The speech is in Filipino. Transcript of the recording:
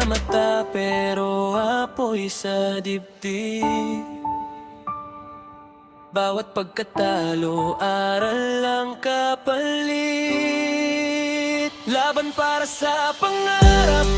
mata pero apoy sa dibdib. Bawat pagkatalo, aral ang kapalit. Laban para sa pangarap,